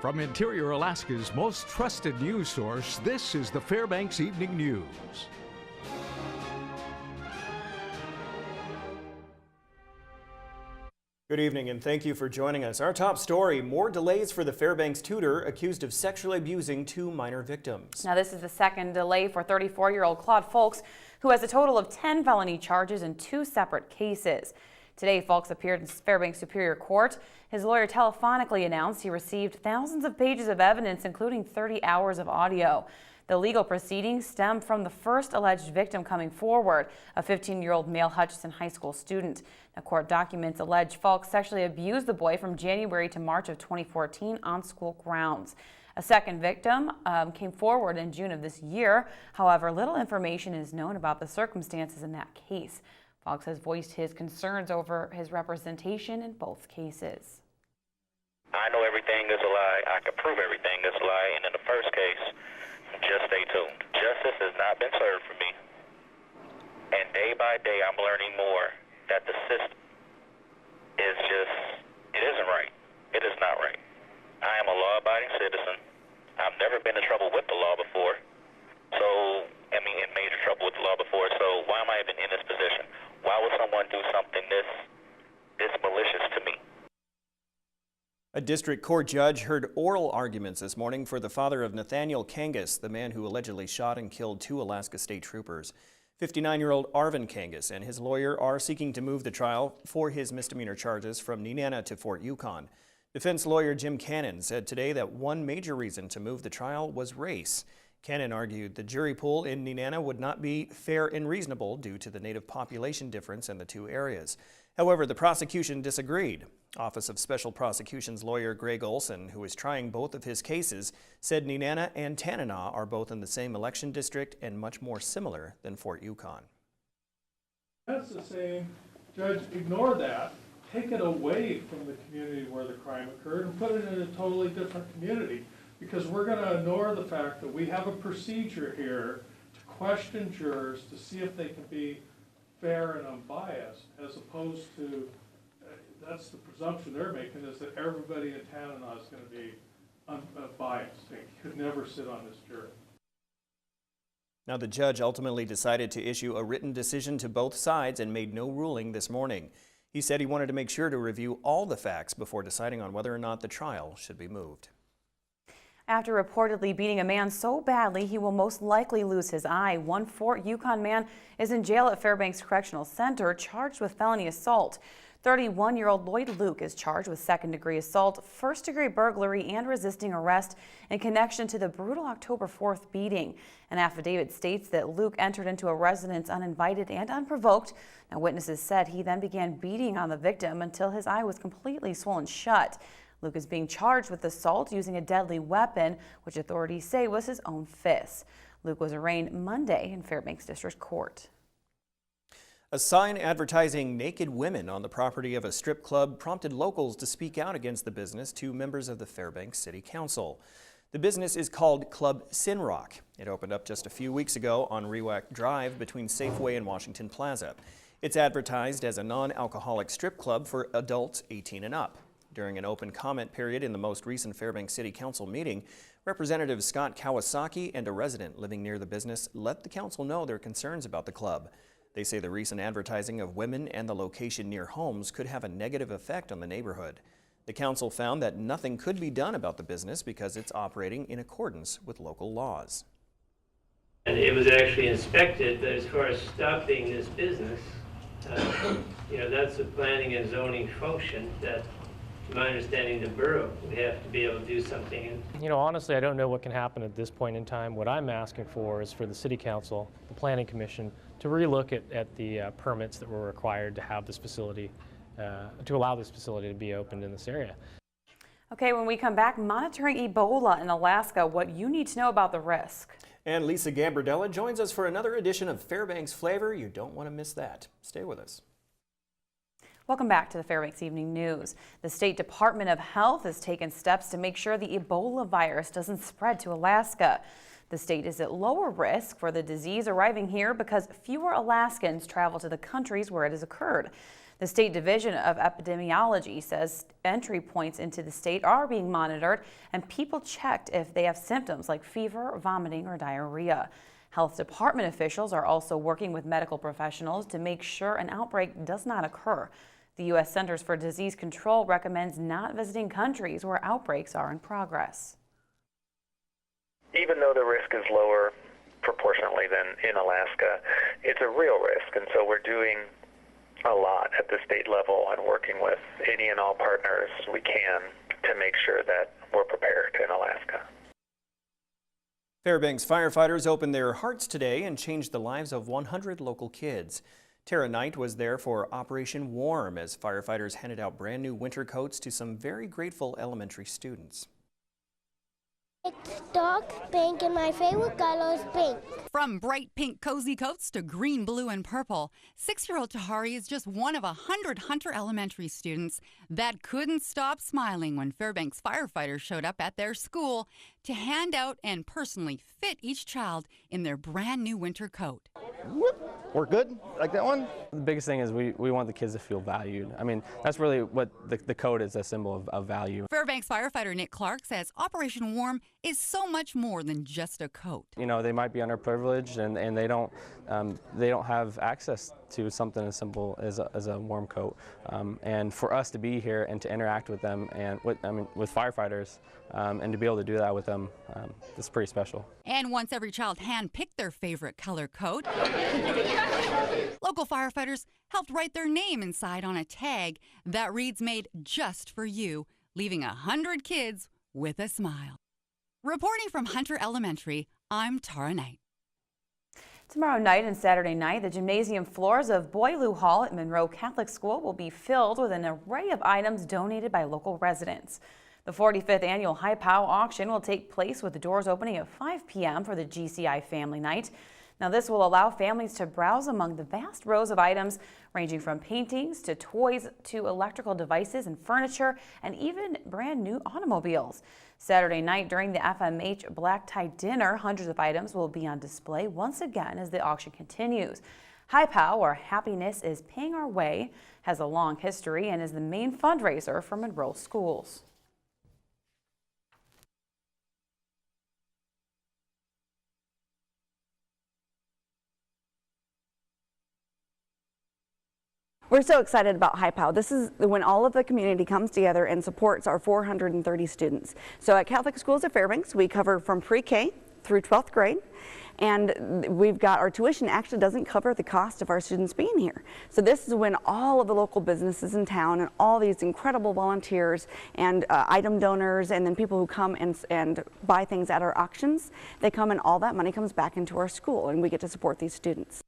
From Interior Alaska's most trusted news source, this is the Fairbanks Evening News. Good evening and thank you for joining us. Our top story, more delays for the Fairbanks tutor accused of sexually abusing 2 minor victims. Now this is the second delay for 34-year-old Claude Folks, who has a total of 10 felony charges in 2 separate cases. Today, Folks appeared in Fairbanks Superior Court. His lawyer telephonically announced he received thousands of pages of evidence, including 30 hours of audio. The legal proceedings stem from the first alleged victim coming forward, a 15-year-old male Hutchinson High School student. The court documents allege Folks sexually abused the boy from January to March of 2014 on school grounds. A second victim came forward in June of this year. However, little information is known about the circumstances in that case. Folks has voiced his concerns over his representation in both cases. I know everything is a lie. I can prove everything is a lie. And in the first case, just stay tuned. Justice has not been served for me. And day by day, I'm learning more that the system is just, it isn't right. It is not right. I am a law-abiding citizen. I've never been in trouble with the law before. So, I mean, in major trouble with the law before. So why am I even in this position? Why would someone do something this malicious to me? A district court judge heard oral arguments this morning for the father of Nathaniel Kangas, the man who allegedly shot and killed 2 Alaska State Troopers. 59-year-old Arvin Kangas and his lawyer are seeking to move the trial for his misdemeanor charges from Nenana to Fort Yukon. Defense lawyer Jim Cannon said today that one major reason to move the trial was race. Cannon argued the jury pool in Nenana would not be fair and reasonable due to the native population difference in the 2 areas. However, the prosecution disagreed. Office of Special Prosecutions lawyer Greg Olson, who is trying both of his cases, said Nenana and Tanana are both in the same election district and much more similar than Fort Yukon. That's the same. Judge, ignore that. Take it away from the community where the crime occurred and put it in a totally different community. Because we're going to ignore the fact that we have a procedure here to question jurors to see if they can be fair and unbiased, as opposed to, that's the presumption they're making, is that everybody in Tanana is going to be biased. They could never sit on this jury. Now, the judge ultimately decided to issue a written decision to both sides and made no ruling this morning. He said he wanted to make sure to review all the facts before deciding on whether or not the trial should be moved. After reportedly beating a man so badly he will most likely lose his eye, one Fort Yukon man is in jail at Fairbanks Correctional Center charged with felony assault. 31-year-old Lloyd Luke is charged with second-degree assault, first-degree burglary, and resisting arrest in connection to the brutal October 4th beating. An affidavit states that Luke entered into a residence uninvited and unprovoked. Now, witnesses said he then began beating on the victim until his eye was completely swollen shut. Luke is being charged with assault using a deadly weapon, which authorities say was his own fist. Luke was arraigned Monday in Fairbanks District Court. A sign advertising naked women on the property of a strip club prompted locals to speak out against the business to members of the Fairbanks City Council. The business is called Club Sinrock. It opened up just a few weeks ago on Rewak Drive between Safeway and Washington Plaza. It's advertised as a non-alcoholic strip club for adults 18 and up. During an open comment period in the most recent Fairbanks City Council meeting, Representative Scott Kawasaki and a resident living near the business let the council know their concerns about the club. They say the recent advertising of women and the location near homes could have a negative effect on the neighborhood. The council found that nothing could be done about the business because it's operating in accordance with local laws. And it was actually inspected, but as far as stopping this business, that's a planning and zoning function that, to my understanding, the borough would have to be able to do something. Honestly, I don't know what can happen at this point in time. What I'm asking for is for the City Council, the Planning Commission, to relook at the permits that were required to have this facility, to allow this facility to be opened in this area. Okay, when we come back, monitoring Ebola in Alaska, what you need to know about the risk. And Lisa Gambardella joins us for another edition of Fairbanks Flavor. You don't want to miss that. Stay with us. Welcome back to the Fairbanks Evening News. The State Department of Health has taken steps to make sure the Ebola virus doesn't spread to Alaska. The state is at lower risk for the disease arriving here because fewer Alaskans travel to the countries where it has occurred. The State Division of Epidemiology says entry points into the state are being monitored and people checked if they have symptoms like fever, vomiting, or diarrhea. Health Department officials are also working with medical professionals to make sure an outbreak does not occur. The U.S. Centers for Disease Control recommends not visiting countries where outbreaks are in progress. Even though the risk is lower proportionately than in Alaska, it's a real risk, and so we're doing a lot at the state level and working with any and all partners we can to make sure that we're prepared in Alaska. Fairbanks firefighters opened their hearts today and changed the lives of 100 local kids. Tara Knight was there for Operation Warm as firefighters handed out brand new winter coats to some very grateful elementary students. It's dark pink and my favorite color is pink. From bright pink cozy coats to green, blue, and purple, 6-year-old Tahari is just one of 100 Hunter Elementary students that couldn't stop smiling when Fairbanks firefighters showed up at their school to hand out and personally fit each child in their brand new winter coat. We're good? Like that one? The biggest thing is we want the kids to feel valued. I mean, that's really what the coat is, a symbol of value. Fairbanks firefighter Nick Clark says Operation Warm is so much more than just a coat. You know, they might be underprivileged and they don't have access to something as simple as a warm coat. And for us to be here and to interact with them and with firefighters and to be able to do that with them, it's pretty special. And once every child hand-picked their favorite color coat, local firefighters helped write their name inside on a tag that reads "Made just for you," leaving 100 kids with a smile. Reporting from Hunter Elementary, I'm Tara Knight. Tomorrow night and Saturday night, the gymnasium floors of Boileau Hall at Monroe Catholic School will be filled with an array of items donated by local residents. The 45th annual High Pow auction will take place with the doors opening at 5 p.m. for the GCI Family Night. Now, this will allow families to browse among the vast rows of items ranging from paintings to toys to electrical devices and furniture and even brand new automobiles. Saturday night during the FMH Black Tie Dinner, hundreds of items will be on display once again as the auction continues. High Pow, or Happiness is Paying Our Way, has a long history and is the main fundraiser for Monroe schools. We're so excited about High Pow. This is when all of the community comes together and supports our 430 students. So at Catholic Schools at Fairbanks, we cover from pre-K through 12th grade. And we've got our tuition actually doesn't cover the cost of our students being here. So this is when all of the local businesses in town and all these incredible volunteers and item donors and then people who come and buy things at our auctions, they come and all that money comes back into our school and we get to support these students.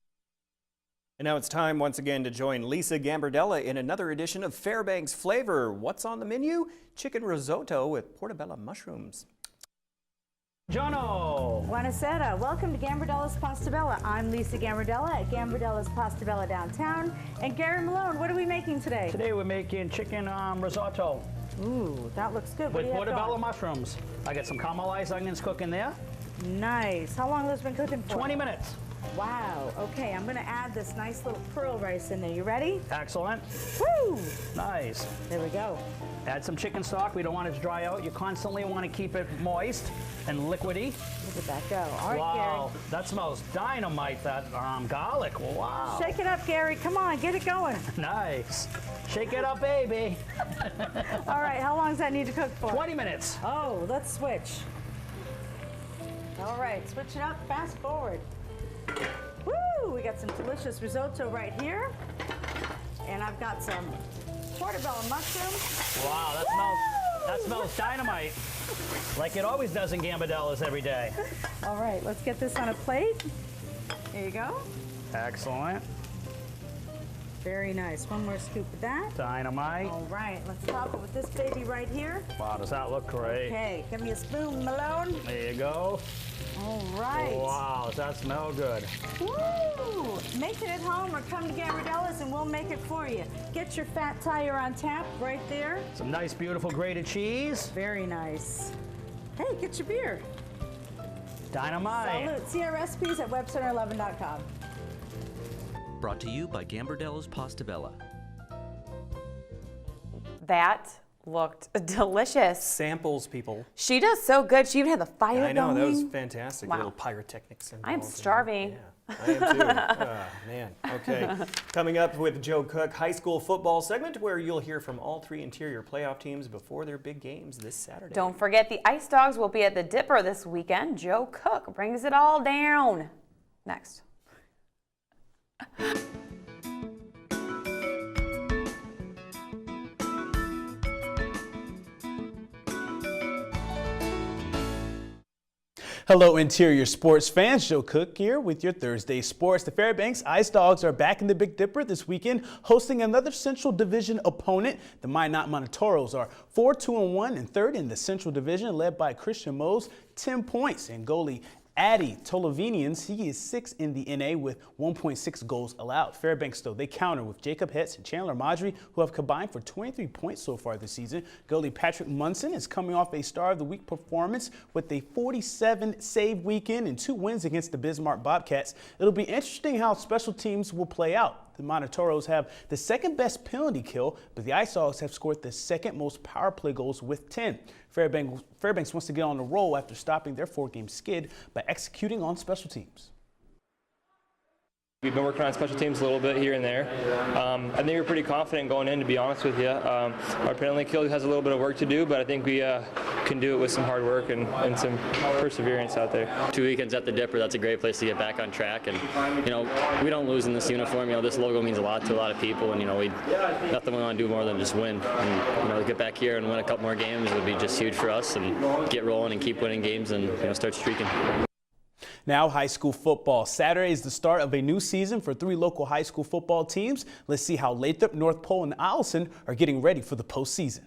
And now it's time once again to join Lisa Gambardella in another edition of Fairbanks Flavor. What's on the menu? Chicken risotto with portobello mushrooms. Jono! Buonasera. Welcome to Gambardella's Pastabella. I'm Lisa Gambardella at Gambardella's Pastabella downtown. And Gary Malone, what are we making today? Today we're making chicken risotto. Ooh, that looks good. With portobello mushrooms. I got some caramelized onions cooking there. Nice. How long has it been cooking for? 20 minutes. Wow. Okay, I'm going to add this nice little pearl rice in there. You ready? Excellent. Woo! Nice. There we go. Add some chicken stock. We don't want it to dry out. You constantly want to keep it moist and liquidy. Look at that go. All right, wow, Gary. that smells dynamite, that garlic. Wow. Shake it up, Gary. Come on, get it going. Nice. Shake it up, baby. All right, how long does that need to cook for? 20 minutes. Oh, let's switch. All right, switch it up, fast forward. Woo! We got some delicious risotto right here. And I've got some portobello mushrooms. Wow, that smells dynamite. Like it always does in Gambardella's every day. All right, let's get this on a plate. Here you go. Excellent. Very nice. One more scoop of that. Dynamite. All right, let's top it with this baby right here. Wow, does that look great? Okay, give me a spoon, Malone. There you go. All right. Wow, does that smell good? Woo! Make it at home or come to Gambardella's and we'll make it for you. Get your fat tire on tap right there. Some nice, beautiful grated cheese. Very nice. Hey, get your beer. Dynamite. Salute. See our recipes at webcenter11.com. Brought to you by Gambardella's Pastabella. That looked delicious. Samples, people. She does so good. She even had the fire going. I know, that was fantastic. Wow. Little pyrotechnics involved. I'm starving. Yeah, I am too. Oh, man. Okay. Coming up with Joe Cook, high school football segment where you'll hear from all 3 interior playoff teams before their big games this Saturday. Don't forget the Ice Dogs will be at the Dipper this weekend. Joe Cook brings it all down. Next. Hello, interior sports fans. Joe Cook here with your Thursday sports. The Fairbanks Ice Dogs are back in the Big Dipper this weekend, hosting another Central Division opponent. The Minot Montoros are 4-2-1 and third in the Central Division, led by Christian Mose, 10 points, and goalie Addy Tolovinians, he is 6th in the NA with 1.6 goals allowed. Fairbanks, though, they counter with Jacob Hetz and Chandler Maudry, who have combined for 23 points so far this season. Goalie Patrick Munson is coming off a Star of the Week performance with a 47-save weekend and 2 wins against the Bismarck Bobcats. It'll be interesting how special teams will play out. The Montoros have the 2nd best penalty kill, but the Ice Dogs have scored the 2nd most power play goals with 10. Fairbanks wants to get on the roll after stopping their 4-game skid by executing on special teams. We've been working on special teams a little bit here and there. I think we're pretty confident going in, to be honest with you. Our penalty kill has a little bit of work to do, but I think we can do it with some hard work and some perseverance out there. 2 weekends at the Dipper, that's a great place to get back on track. And, you know, we don't lose in this uniform. You know, this logo means a lot to a lot of people, and, you know, nothing we want to do more than just win. And, you know, to get back here and win a couple more games would be just huge for us, and get rolling and keep winning games and, you know, start streaking. Now, high school football. Saturday is the start of a new season for 3 local high school football teams. Let's see how Lathrop, North Pole, and Allison are getting ready for the postseason.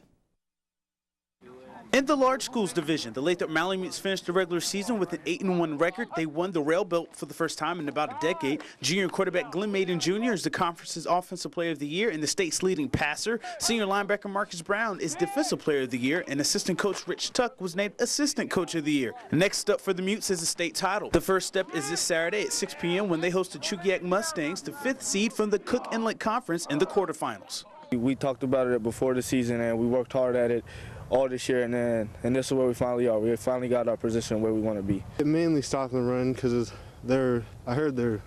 In the large schools division, the Lathrop Malamutes finished the regular season with an 8-1 record. They won the Rail Belt for the first time in about a decade. Junior quarterback Glenn Maiden Jr. is the conference's Offensive Player of the Year and the state's leading passer. Senior linebacker Marcus Brown is Defensive Player of the Year, and assistant coach Rich Tuck was named Assistant Coach of the Year. Next up for the Mutes is the state title. The first step is this Saturday at 6 p.m. when they host the Chugiak Mustangs, the 5th seed from the Cook Inlet Conference, in the quarterfinals. We talked about it before the season, and we worked hard at it all this year, and this is where we finally are. We finally got our position where we want to be. It mainly stopped the run because I heard their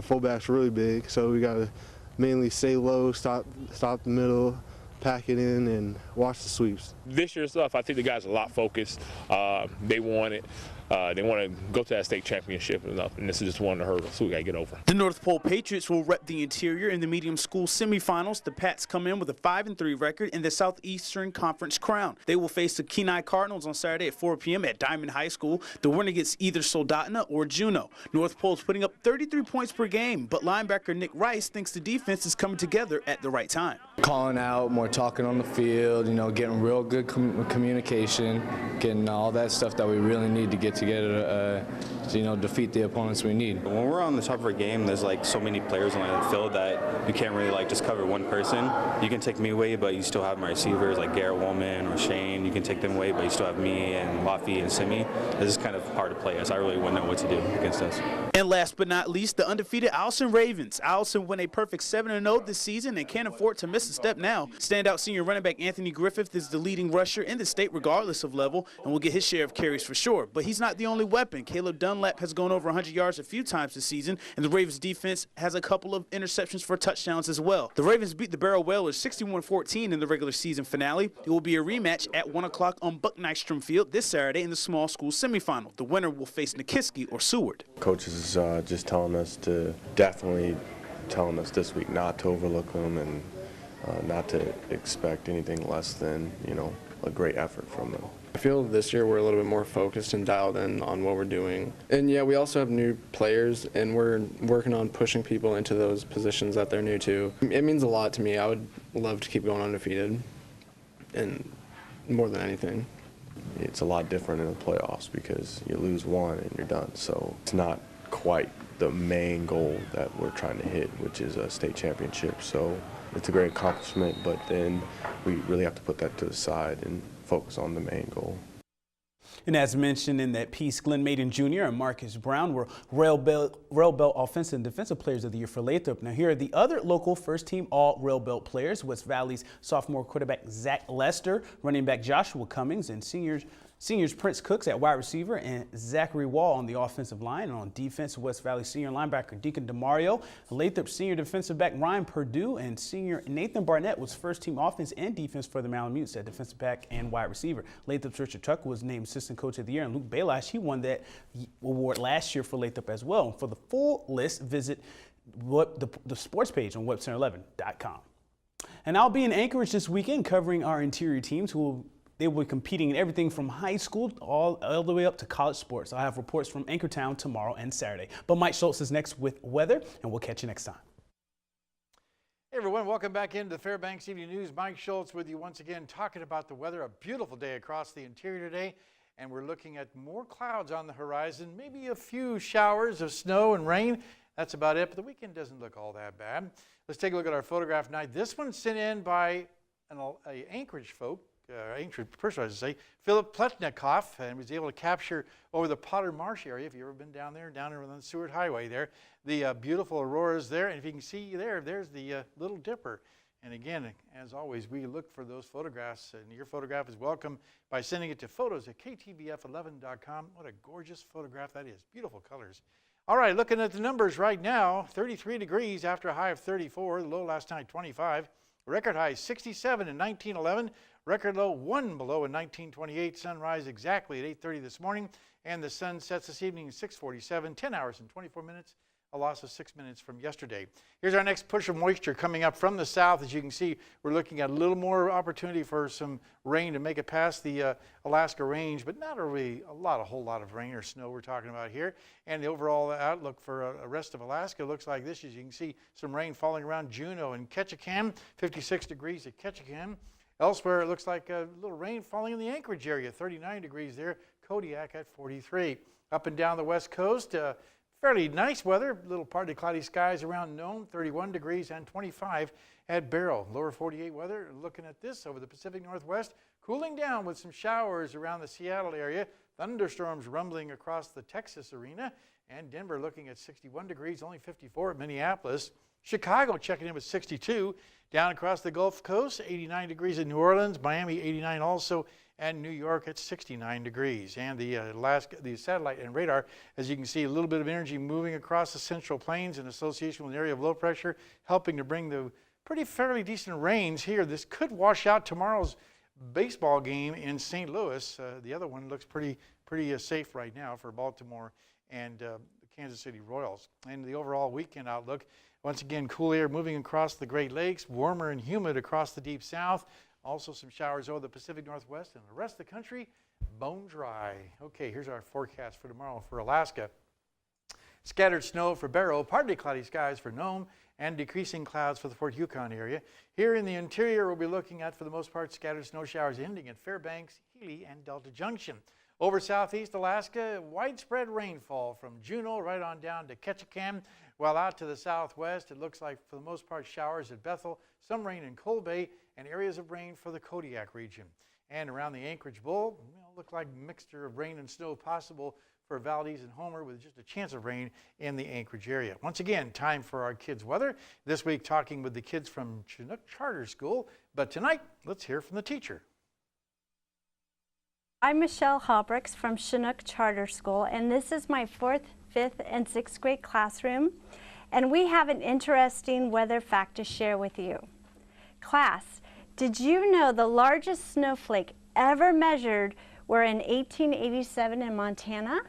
fullback's really big, so we got to mainly stay low, stop the middle, pack it in, and watch the sweeps. This year's stuff, I think the guys are a lot focused. They want it. They want to go to that state championship enough, and this is just one of the hurdles, so we got to get over. The North Pole Patriots will rep the interior in the medium school semifinals. The Pats come in with a 5-3 record in the Southeastern Conference crown. They will face the Kenai Cardinals on Saturday at 4 p.m. at Diamond High School. The winner gets either Soldotna or Juneau. North Pole's putting up 33 points per game, but linebacker Nick Rice thinks the defense is coming together at the right time. Calling out, more talking on the field, you know, getting real good communication, getting all that stuff that we really need to get together to, you know, defeat the opponents we need. When we're on the top of our game, there's like so many players on the field that you can't really like just cover one person. You can take me away, but you still have my receivers like Garrett Woolman or Shane. You can take them away, but you still have me and Laffy and Simi. This is kind of hard to play us. I really wouldn't know what to do against us. And last but not least, the undefeated Allison Ravens. Allison went a perfect 7-0 this season and can't afford to miss a step now. Standout senior running back Anthony Griffith is the leading rusher in the state regardless of level and will get his share of carries for sure. But he's not the only weapon. Caleb Dunlap has gone over 100 yards a few times this season, and the Ravens defense has a couple of interceptions for touchdowns as well. The Ravens beat the Barrow Whalers 61-14 in the regular season finale. It will be a rematch at 1 o'clock on Buck Nystrom Field this Saturday in the small school semifinal. The winner will face Nikiski or Seward. Coaches is just telling us this week not to overlook them and not to expect anything less than, you know, a great effort from them. I feel this year we're a little bit more focused and dialed in on what we're doing. And yeah, we also have new players, and we're working on pushing people into those positions that they're new to. It means a lot to me. I would love to keep going undefeated, and more than anything. It's a lot different in the playoffs because you lose one and you're done. So it's not quite the main goal that we're trying to hit, which is a state championship. So it's a great accomplishment, but then we really have to put that to the side and focus on the main goal. And as mentioned in that piece, Glenn Maiden Jr. and Marcus Brown were Rail Belt Offensive and Defensive Players of the Year for Lathrop. Now here are the other local first-team All-Rail Belt players. West Valley's sophomore quarterback Zach Lester, running back Joshua Cummings, and seniors Prince Cooks at wide receiver and Zachary Wall on the offensive line. And on defense, West Valley senior linebacker Deacon DeMario, Lathrop senior defensive back Ryan Perdue, and senior Nathan Barnett was first-team offense and defense for the Malamutes at defensive back and wide receiver. Lathrop's Richard Tucker was named assistant coach of the year, and Luke Balash, he won that award last year for Lathrop as well. For the full list, visit the sports page on webcenter11.com. And I'll be in Anchorage this weekend covering our interior teams they will be competing in everything from high school all the way up to college sports. I'll have reports from Anchortown tomorrow and Saturday. But Mike Schultz is next with weather, and we'll catch you next time. Hey everyone, welcome back into the Fairbanks Evening News. Mike Schultz with you once again talking about the weather. A beautiful day across the interior today, and we're looking at more clouds on the horizon, maybe a few showers of snow and rain. That's about it, but the weekend doesn't look all that bad. Let's take a look at our photograph tonight. This one's sent in by an Anchorage Anchorage person, I should say, Philip Pletnikoff, and was able to capture over the Potter Marsh area, if you've ever been down there on the Seward Highway there, the beautiful auroras there. And if you can see there's the Little Dipper. And again, as always, we look for those photographs, and your photograph is welcome by sending it to photos@ktbf11.com. What a gorgeous photograph that is. Beautiful colors. All right, looking at the numbers right now, 33 degrees after a high of 34, the low last night 25. Record high 67 in 1911. Record low 1 below in 1928. Sunrise exactly at 8:30 this morning, and the sun sets this evening at 6:47, 10 hours and 24 minutes, a loss of 6 minutes from yesterday. Here's our next push of moisture coming up from the south. As you can see, we're looking at a little more opportunity for some rain to make it past the Alaska range, but not really a whole lot of rain or snow we're talking about here. And the overall outlook for the rest of Alaska looks like this. As you can see, some rain falling around Juneau and Ketchikan, 56 degrees at Ketchikan. Elsewhere, it looks like a little rain falling in the Anchorage area, 39 degrees there, Kodiak at 43. Up and down the west coast, fairly nice weather, little partly cloudy skies around Nome, 31 degrees and 25 at Barrow. Lower 48 weather, looking at this over the Pacific Northwest, cooling down with some showers around the Seattle area, thunderstorms rumbling across the Texas arena, and Denver looking at 61 degrees, only 54 at Minneapolis. Chicago checking in with 62. Down across the Gulf Coast, 89 degrees in New Orleans, Miami 89 also, and New York at 69 degrees. And the satellite and radar, as you can see, a little bit of energy moving across the Central Plains in association with an area of low pressure, helping to bring the fairly decent rains here. This could wash out tomorrow's baseball game in St. Louis. The other one looks pretty safe right now for Baltimore and the Kansas City Royals. And the overall weekend outlook, once again, cool air moving across the Great Lakes, warmer and humid across the Deep South. Also some showers over the Pacific Northwest, and the rest of the country, bone dry. Okay, here's our forecast for tomorrow for Alaska. Scattered snow for Barrow, partly cloudy skies for Nome, and decreasing clouds for the Fort Yukon area. Here in the interior, we'll be looking at, for the most part, scattered snow showers ending at Fairbanks, Healy, and Delta Junction. Over southeast Alaska, widespread rainfall from Juneau right on down to Ketchikan, while out to the southwest, it looks like, for the most part, showers at Bethel, some rain in Cold Bay, and areas of rain for the Kodiak region. And around the Anchorage Bowl, look like a mixture of rain and snow possible for Valdez and Homer, with just a chance of rain in the Anchorage area. Once again, time for our kids' weather. This week, talking with the kids from Chinook Charter School. But tonight, let's hear from the teacher. I'm Michelle Halbrooks from Chinook Charter School, and this is my 4th, 5th, and 6th grade classroom. And we have an interesting weather fact to share with you. Class, did you know the largest snowflake ever measured were in 1887 in Montana?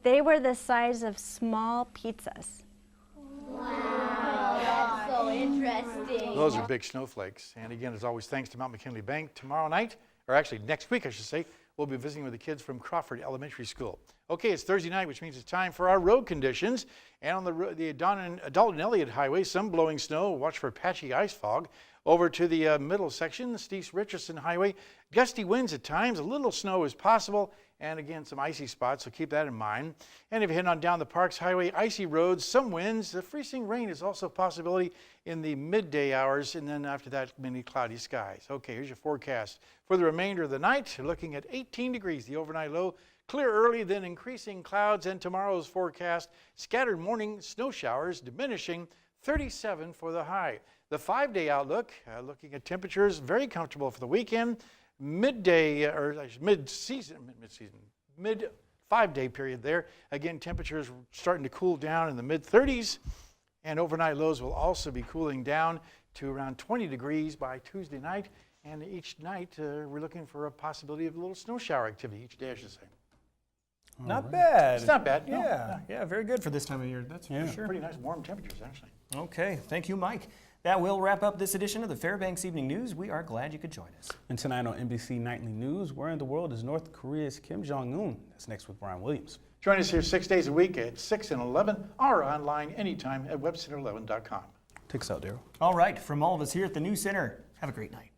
They were the size of small pizzas. Wow, that's so interesting. Those are big snowflakes. And again, as always, thanks to Mount McKinley Bank. Tomorrow night, or actually next week, I should say, we'll be visiting with the kids from Crawford Elementary School. Okay, it's Thursday night, which means it's time for our road conditions. And on the Dalton Elliott Highway, some blowing snow. Watch for patchy ice fog. Over to the middle section, Steve Richardson Highway, gusty winds at times. A little snow is possible. And again, some icy spots, so keep that in mind. And if you head on down the Parks Highway, icy roads, some winds. The freezing rain is also a possibility in the midday hours, and then after that, many cloudy skies. Okay, here's your forecast. For the remainder of the night, you're looking at 18 degrees, the overnight low. Clear early, then increasing clouds, and tomorrow's forecast, scattered morning snow showers, diminishing, 37 for the high. The 5-day outlook, looking at temperatures, very comfortable for the weekend. Mid 5-day period there. Again, temperatures starting to cool down in the mid-30s, and overnight lows will also be cooling down to around 20 degrees by Tuesday night. And each night, we're looking for a possibility of a little snow shower activity each day, I should say. Not bad. It's not bad. No. Yeah, very good for this time of year. That's for sure. Pretty nice warm temperatures, actually. Okay, thank you, Mike. That will wrap up this edition of the Fairbanks Evening News. We are glad you could join us. And tonight on NBC Nightly News, where in the world is North Korea's Kim Jong-un? That's next with Brian Williams. Join us here 6 days a week at 6 and 11, or online anytime at webcenter11.com. Take us out, Daryl. All right, from all of us here at the News Center, have a great night.